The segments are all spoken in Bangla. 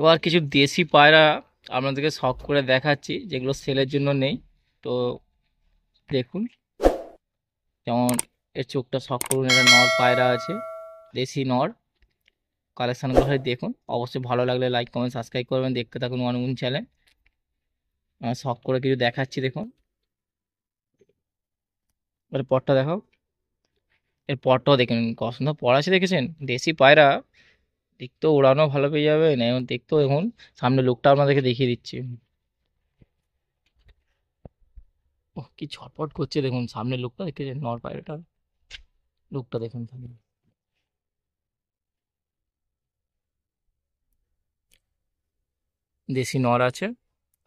এবার কিছু দেশি পায়রা আপনাদেরকে শখ করে দেখাচ্ছি, যেগুলো সেলের জন্য নেই। তো দেখুন, যেমন এর চোখটা শখ করুন, এটা নর পায়রা আছে, দেশি নর। কালেকশনগুলো হয় দেখুন, অবশ্যই ভালো লাগলে লাইক কমেন্ট সাবস্ক্রাইব করবেন, দেখতে থাকুন ওয়ানগুন চ্যানেল। শখ করে কিছু দেখাচ্ছি দেখুন। এর পরটা দেখো, এর পরটাও দেখে নিন, কত সুন্দর পর আছে দেখেছেন। দেশি পায়রা দেখতেও ওড়ানো ভালো পেয়ে যাবেন, এবং দেখতেও দেখুন। সামনে লুকটা আপনাদেরকে দেখিয়ে দিচ্ছি। ওহ, কি ছটপট করছে দেখুন, সামনের লুকটা দেখেছেন নর পায়রাটা, লুকটা দেখুন খালি। দেশি নর আছে,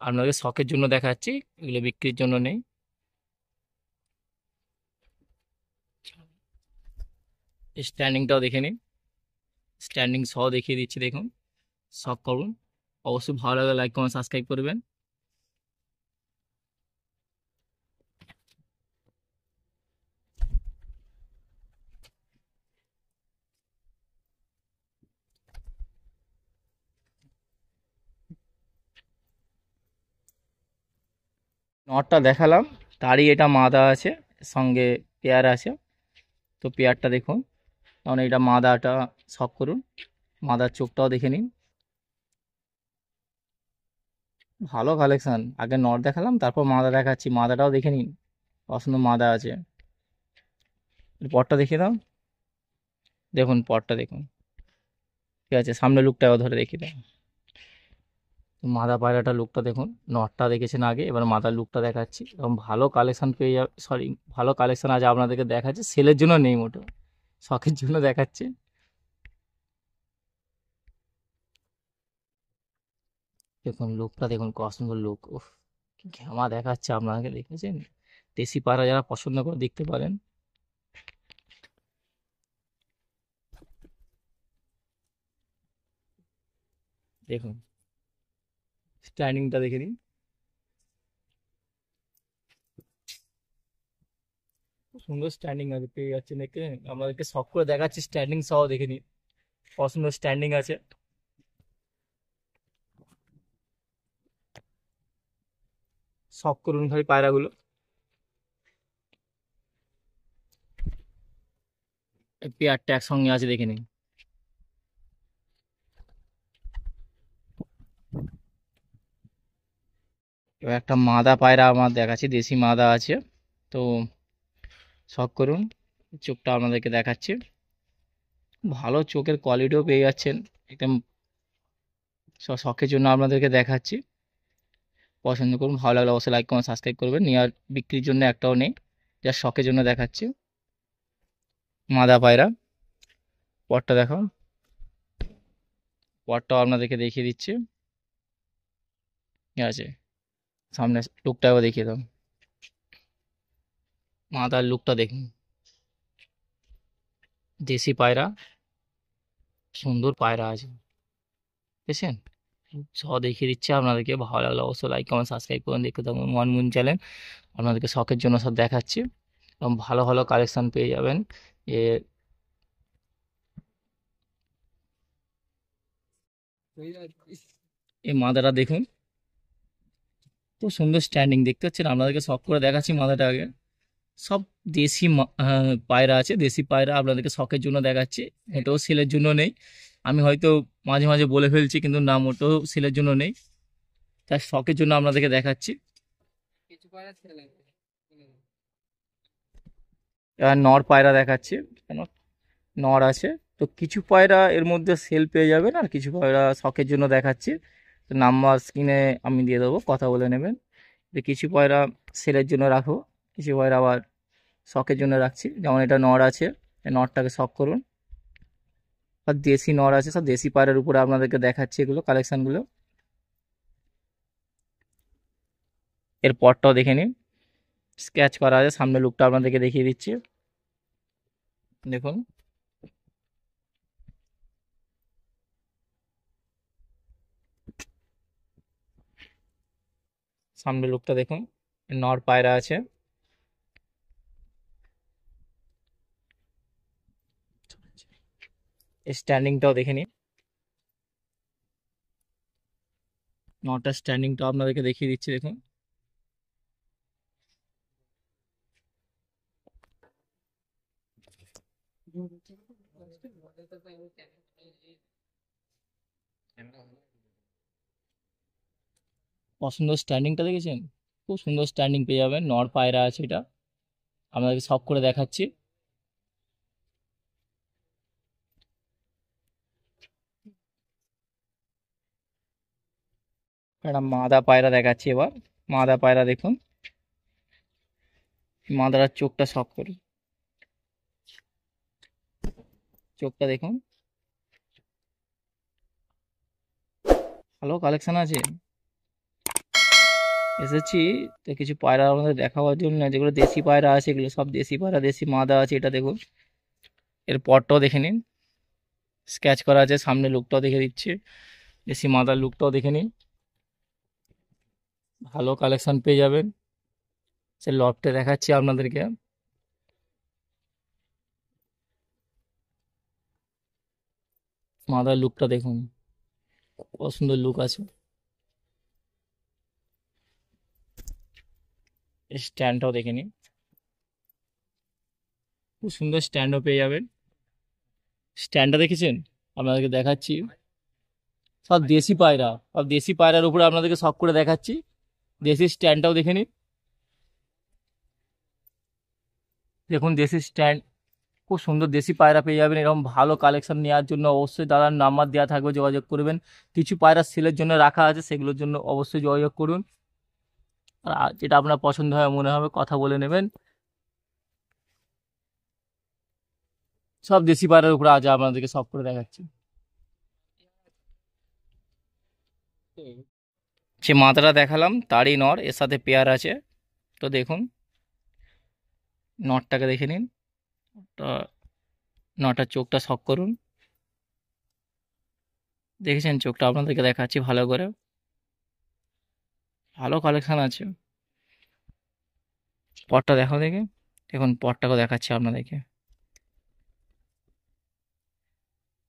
আপনাদের শখের জন্য দেখাচ্ছি, এগুলো বিক্রির জন্য নেই। স্ট্যান্ডিংটাও দেখে নিন, স্ট্যান্ডিং সহ দেখিয়ে দিচ্ছি দেখুন। শখ করুন, অবশ্যই ভালো লাগলে লাইক কমেন্ট সাবস্ক্রাইব করবেন। নরটা দেখালাম, তারই এটা মাদা আছে, সঙ্গে পেয়ার আছে। তো পেয়ারটা দেখুন, কারণ এটা মাদাটা শখ করুন। মাদার চোখটাও দেখে নিন, ভালো কালেকশন। আগে নর দেখালাম, তারপর মাদা দেখাচ্ছি, মাদাটাও দেখে নিন, পছন্দ মাদা আছে। পরটা দেখিয়ে দাও, দেখুন পরটা দেখুন। ঠিক আছে, সামনে লুকটা ধরে দেখিয়ে দাও। মাদা পায়রাটার লুকটা দেখুন, নটটা দেখেছেন আগে, এবার মাদার লুকটা দেখাচ্ছি। এবং ভালো কালেকশন পেয়ে যাবে, সরি, ভালো কালেকশন আজ আপনাদেরকে দেখাচ্ছি, সেলের জন্য নেই মোটো, শখের জন্য দেখাচ্ছি। দেখুন লুকটা দেখুন, কত সুন্দর লুক, উফ, কি ঘেমা দেখাচ্ছে আপনাকে, দেখেছেন। দেশি পায়রা যারা পছন্দ করে দেখতে পারেন। দেখুন স্ট্যান্ডিংটা দেখে নিন, খুব সুন্দর স্ট্যান্ডিং আছে পেয়ে যাচ্ছেন, দেখে আমাদেরকে শখ করে দেখাচ্ছি, স্ট্যান্ডিং সহ দেখে নিন, কত সুন্দর স্ট্যান্ডিং আছে। শখ করুন খালি পায়রাগুলো। এই পেয়ারটা একসঙ্গে আছে দেখে নিন। এবার একটা মাদা পায়রা আমার দেখাচ্ছি, দেশি মাদা আছে। তো শখ করুন, চোখটা আপনাদেরকে দেখাচ্ছি, ভালো চোখের কোয়ালিটিও পেয়ে যাচ্ছেন একদম। শখের জন্য আপনাদেরকে দেখাচ্ছি, পছন্দ করুন, ভালো লাগলে অবশ্যই লাইক কমেন্ট সাবস্ক্রাইব করবেন। নিয়ে আর বিক্রির জন্য একটাও নেই, যা শখের জন্য দেখাচ্ছি। মাদা পায়রা, পরটা দেখো, পরটাও আপনাদেরকে দেখিয়ে দিচ্ছি। ঠিক আছে, সামনে লুকটাও দেখিয়ে দাও, মাদার লুকটা দেখুন। দেশি পায়রা, সুন্দর পায়রা আছে, বুঝছেন। দেখিয়ে দিচ্ছে আপনাদেরকে, ভালো লাগলে অবশ্যই লাইক কমেন্ট সাবস্ক্রাইব করুন, দেখতে থাকুন ওয়ান মুন চ্যানেল। আপনাদেরকে শখের জন্য সব দেখাচ্ছি, এবং ভালো ভালো কালেকশন পেয়ে যাবেন। এ এই মাদাটা দেখুন, খুব সুন্দর স্ট্যান্ডিং, দেখতে পাচ্ছেন। আপনাদেরকে শখ করে দেখাচ্ছি মাদাটা আগে। সব দেশি পায়রা আছে, দেশি পায়রা আপনাদেরকে শখের জন্য দেখাচ্ছি, মোটেও সেলের জন্য নেই। আমি হয়তো মাঝে মাঝে বলে ফেলছি, কিন্তু না, মোটেও সেলের জন্য নেই, তার শখের জন্য আপনাদেরকে দেখাচ্ছি। এবার নর পায়রা দেখাচ্ছি, কেন নর আছে। তো কিছু পায়রা এর মধ্যে সেল পেয়ে যাবেন, আর কিছু পায়রা শখের জন্য দেখাচ্ছি। তো নাম্বার স্ক্রিনে আমি দিয়ে দেবো, কথা বলে নেবেন। যে কিছু পায়রা সেলের জন্য রাখবো, কিছু পায়রা আবার শখের জন্য রাখছি। যেমন এটা নর আছে, এই নরটাকে শখ করুন। আর দেশি নর আছে, সব দেশি পায়রার উপরে আপনাদেরকে দেখাচ্ছি এগুলো কালেকশনগুলো। এর পরটাও দেখে নিন, স্কেচ করা আছে, সামনে লুকটা আপনাদেরকে দেখিয়ে দিচ্ছি দেখুন। সামনে লুকটা দেখুন, নর পায়রা আছে। স্ট্যান্ডিংটাও দেখে নিন, নটা স্ট্যান্ডিংটা আপনাদেরকে দেখিয়ে দিচ্ছি, দেখুন। অসুন্দর স্ট্যান্ডিংটা দেখেছেন? খুব সুন্দর স্ট্যান্ডিং পেয়ে যাবেন, নর পায়রা আছে এটা। আপনাদেরকে সব করে দেখাচ্ছি। একটা মাদা পায়রা দেখাচ্ছি এবার। মাদা পায়রা দেখুন, মাদারার চোখটা শখ করি, চোখটা দেখুন। ভালো কালেকশন আছে। এসেছি তো কিছু পায়রা আমাদের দেখাবার জন্য, যেগুলো দেশি পায়রা আছে এগুলো সব দেশি পায়রা, দেশি মাদা আছে। এটা দেখুন, এর পরটাও দেখে নিন, স্কেচ করা আছে। সামনে লুকটাও দেখে দিচ্ছি, দেশি মাদার লুকটাও দেখে নিন। ভালো কালেকশন পেয়ে যাবেন। সে লফটে দেখাচ্ছি আপনাদেরকে। মাদার লুকটা দেখুন, কত সুন্দর লুক আছে। স্ট্যান্ডটাও দেখে নিন, খুব সুন্দর স্ট্যান্ডও পেয়ে যাবেন। স্ট্যান্ডটা দেখেছেন? আপনাদেরকে দেখাচ্ছি, সব দেশি পায়রা, সব দেশি পায়রার উপরে আপনাদেরকে শখ করে দেখাচ্ছি। দেশি স্ট্যান্ডটাও দেখে নিন, দেখুন দেশি স্ট্যান্ড। খুব সুন্দর দেশি পায়রা পেয়ে যাবেন। এরকম ভালো কালেকশন নেওয়ার জন্য অবশ্যই দাদার নাম্বার দেওয়া থাকবে, যোগাযোগ করবেন। কিছু পায়রা সেলের জন্য রাখা আছে, সেগুলোর জন্য অবশ্যই যোগাযোগ করুন। আর যেটা আপনার পছন্দ হয় মনে হবে কথা বলে নেবেন। সব দেশি পায়রার উপরে আজ আপনাদেরকে সব করে দেখাচ্ছি। যে মাথাটা দেখালাম তারই নর, এর সাথে পেয়ার আছে। তো দেখুন, নটটাকে দেখে নিন। তা নটার চোখটা শখ করুন, দেখেছেন চোখটা? আপনাদেরকে দেখাচ্ছি ভালো করে। ভালো কালেকশন আছে। পরটা দেখো দেখে, দেখুন পরটাকেও দেখাচ্ছি আপনাদেরকে।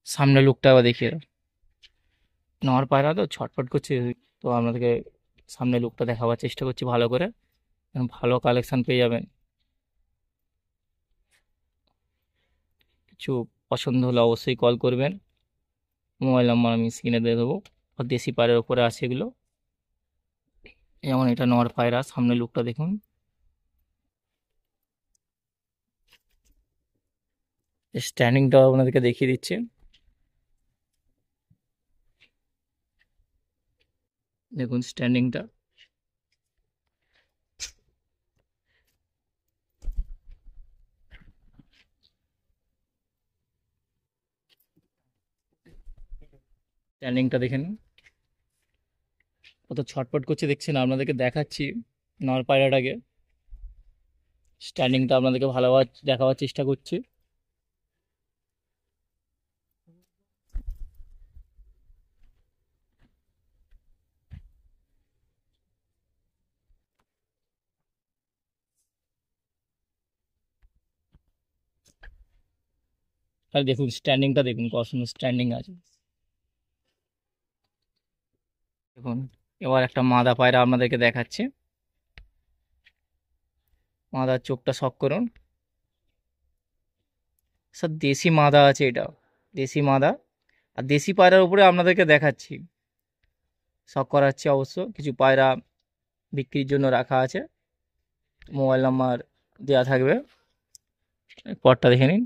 সামনে লুকটা আবার দেখিয়ে দাও। নর পায়রা তো ছটফট করছে, তো আপনাদেরকে সামনে লুকটা দেখাবার চেষ্টা করছি ভালো করে। ভালো কালেকশন পেয়ে যাবেন। কিছু পছন্দ হলে অবশ্যই কল করবেন। মোবাইল নাম্বার আমি স্ক্রিনে দিয়ে দেবো। আর দেশি পায়রার উপরে আছে এগুলো। যেমন এটা নর পায়রা, সামনে লুকটা দেখুন। স্ট্যান্ডিংটাও আপনাদেরকে দেখিয়ে দিচ্ছি, দেখুন স্ট্যান্ডিংটা। স্ট্যান্ডিংটা দেখে নিন, কত ছটফট করছে দেখছেন? আপনাদেরকে দেখাচ্ছি নর পায়রাটাকে। স্ট্যান্ডিংটা আপনাদেরকে ভালোভাবে দেখাবার চেষ্টা করছি। আর দেখুন স্ট্যান্ডিংটা দেখুন, কত সুন্দর স্ট্যান্ডিং আছে। দেখুন এবার একটা মাদা পায়রা আপনাদেরকে দেখাচ্ছে। মাদার চোখটা শখ করুন। স্যার দেশি মাদা আছে এটা, দেশি মাদা। আর দেশি পায়রার উপরে আপনাদেরকে দেখাচ্ছি, শখ করাচ্ছি অবশ্য। কিছু পায়রা বিক্রির জন্য রাখা আছে, মোবাইল নাম্বার দেওয়া থাকবে। পরটা দেখে নিন,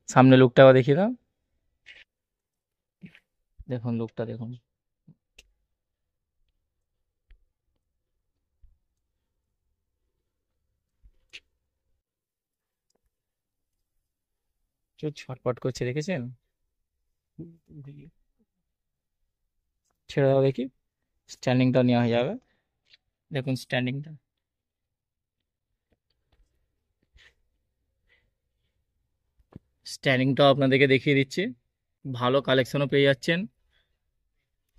সামনে লুকটাও দেখিয়ে দাও। দেখুন লুকটা দেখুন, চোখ ছটপট করছে দেখেছেন? ছেড়ে দাও দেখি, স্ট্যান্ডিংটা নেওয়া হয়ে যাবে। দেখুন স্ট্যান্ডিংটা, স্ট্যান্ডিংটাও আপনাদেরকে দেখিয়ে দিচ্ছি। ভালো কালেকশনও পেয়ে যাচ্ছেন,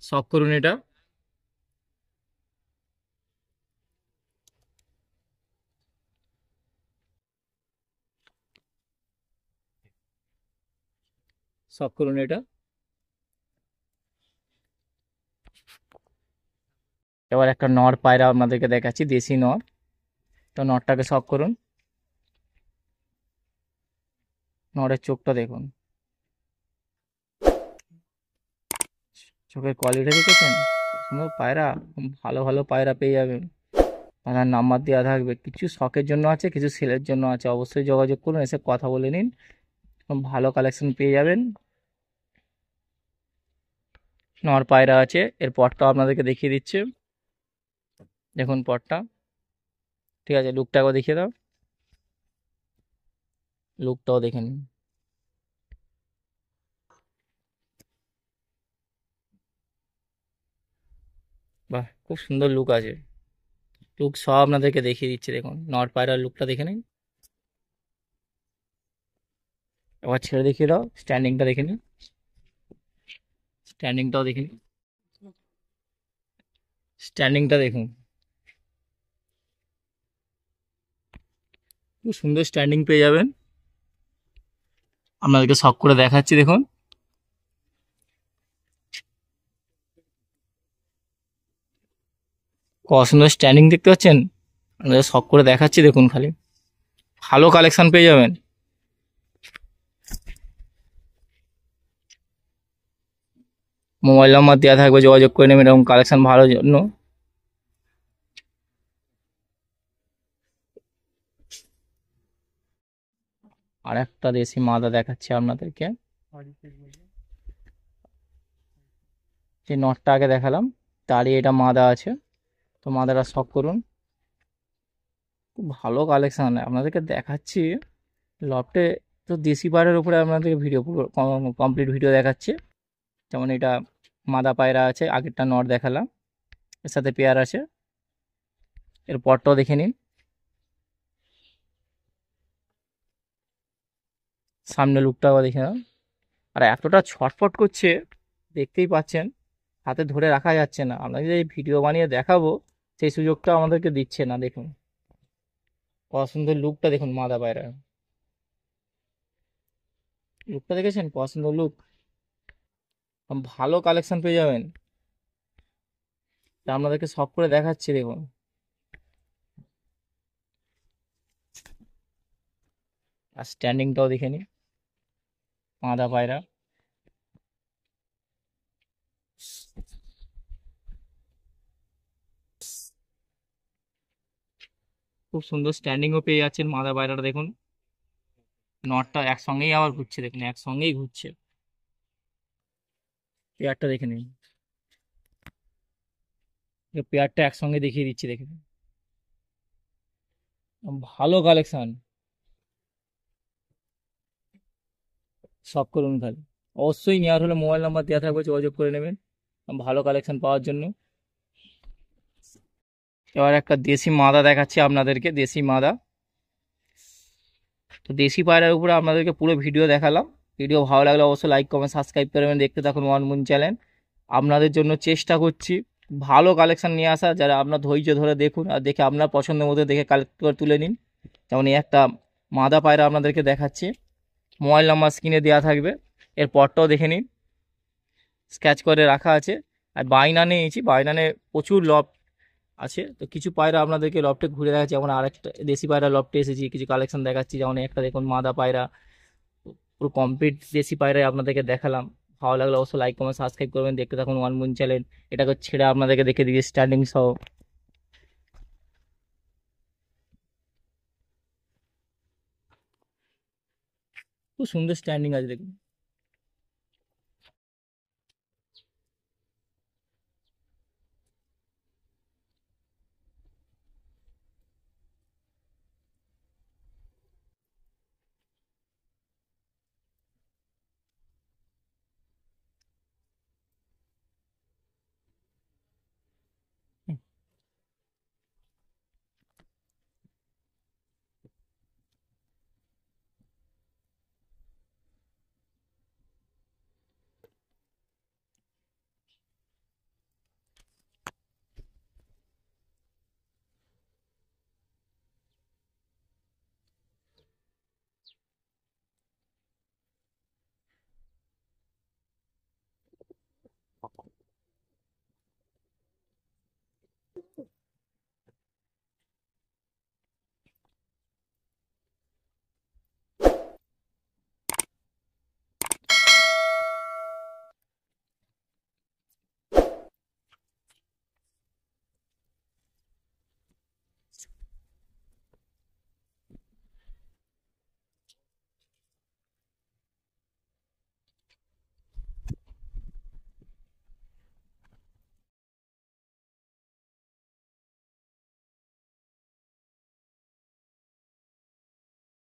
শখ করুন এটা। শখ করুন এটা। এবার একটা নর পায়রা আপনাদেরকে দেখাচ্ছি, দেশি নর। তো নরটাকে শখ করুন, নরের চোখটা দেখুন, চোখের কোয়ালিটি দেখেছেন? সুন্দর পায়রা, ভালো ভালো পায়রা পেয়ে যাবেন। পায়রার নাম্বার দেওয়া থাকবে, কিছু শখের জন্য আছে, কিছু সেলের জন্য আছে, অবশ্যই যোগাযোগ করুন, এসে কথা বলে নিন, ভালো কালেকশন পেয়ে যাবেন। নর পায়রা আছে। এর পরটাও আপনাদেরকে দেখিয়ে দিচ্ছে, দেখুন পরটা। ঠিক আছে, লুকটাকেও দেখিয়ে দাও, লুকটাও দেখে নিন। বাহ, খুব সুন্দর লুক আছে। লুক সব আপনাদেরকে দেখিয়ে দিচ্ছে, দেখুন নর পায়রার লুকটা দেখে নিন। এবার ছেড়ে দেখিয়ে দাও, স্ট্যান্ডিংটা দেখে নিন, স্ট্যান্ডিংটাও দেখে নিন, স্ট্যান্ডিংটা দেখুন, খুব সুন্দর স্ট্যান্ডিং পেয়ে যাবেন। আপনাদেরকে শখ করে দেখাচ্ছি, দেখুন কত সুন্দর স্ট্যান্ডিং দেখতে পাচ্ছেন। আপনাদের শখ করে দেখাচ্ছি, দেখুন খালি, ভালো কালেকশন পেয়ে যাবেন। মোবাইল নাম্বার দেওয়া থাকবে, যোগাযোগ করে নেবেন এরকম কালেকশন ভালোর জন্য। আর একটা দেশি মাদা দেখাচ্ছি আপনাদেরকে, যে নটটা আগে দেখালাম তারই এটা মাদা আছে। তো মাদাটা শখ করুন, খুব ভালো কালেকশন আপনাদেরকে দেখাচ্ছি লফটে। তো দেশি পায়রার উপরে আপনাদেরকে ভিডিও পুরো কমপ্লিট ভিডিও দেখাচ্ছি। যেমন এটা মাদা পায়রা আছে, আগেরটা নট দেখালাম, এর সাথে পেয়ার আছে। এর পরটাও দেখে নিন, সামনে লুকটাও দেখে নাও। আর এতটা ছটফট করছে, দেখতেই পাচ্ছেন, হাতে ধরে রাখা যাচ্ছে না। আপনাকে যে ভিডিও বানিয়ে দেখাবো সেই সুযোগটা আমাদেরকে দিচ্ছে না। দেখুন কত সুন্দর লুকটা, দেখুন মাদা পায়রার লুকটা দেখেছেন, কত সুন্দর লুক, ভালো কালেকশন পেয়ে যাবেন। তা আপনাদেরকে সব করে দেখাচ্ছি, দেখুন আর স্ট্যান্ডিংটাও দেখে নিন, মাদা পায়রা খুব সুন্দর স্ট্যান্ডিংও পেয়ে যাচ্ছেন। মাদা পায়রাটা দেখুন, নটটা একসঙ্গেই আবার ঘুরছে, দেখুন একসঙ্গেই ঘুরছে। পেয়ারটা দেখে নিন, পেয়ারটা একসঙ্গে দেখিয়ে দিচ্ছি, দেখে নিন, ভালো কালেকশন। সব করুন খালি, অবশ্যই নেওয়ার হলে মোবাইল নাম্বার দেওয়া থাকবে, যোগাযোগ করে নেবেন ভালো কালেকশন পাওয়ার জন্য। এবার একটা দেশি মাদা দেখাচ্ছি আপনাদেরকে, দেশি মাদা। তো দেশি পায়রার উপরে আপনাদেরকে পুরো ভিডিও দেখালাম। ভিডিও ভালো লাগলে অবশ্যই লাইক কমেন্ট সাবস্ক্রাইব করবেন, দেখতে থাকুন ওয়ান মুন চ্যানেল। আপনাদের জন্য চেষ্টা করছি ভালো কালেকশন নিয়ে আসা, যারা আপনার ধৈর্য ধরে দেখুন আর দেখে আপনার পছন্দের মতো দেখে কালেক্ট করে তুলে নিন। যেমন এই একটা মাদা পায়রা আপনাদেরকে দেখাচ্ছি, মোবাইল নাম্বার স্ক্রিনে দেওয়া থাকবে, এর পরটাও দেখে নিন, স্ক্যাচ করে রাখা আছে। আর বাইনা নিয়েছি, বাইনানে প্রচুর লব আছে। তো কিছু পায়রা আপনাদেরকে লফটে ঘুরে দেখাচ্ছি, যেমন আরেকটা দেশি পায়রা লফটে এসেছি, কিছু কালেকশন দেখাচ্ছি। যেমন একটা দেখুন মাদা পায়রা, পুরো কমপ্লিট দেশি পায়রাই আপনাদেরকে দেখালাম। ভালো লাগলে অবশ্যই লাইক কমেন্ট সাবস্ক্রাইব করবেন, দেখতে থাকুন ওয়ান মুন চ্যানেল। এটাকে ছেড়ে আপনাদেরকে দেখে দিই স্ট্যান্ডিং সহ, খুব সুন্দর স্ট্যান্ডিং আছে দেখুন।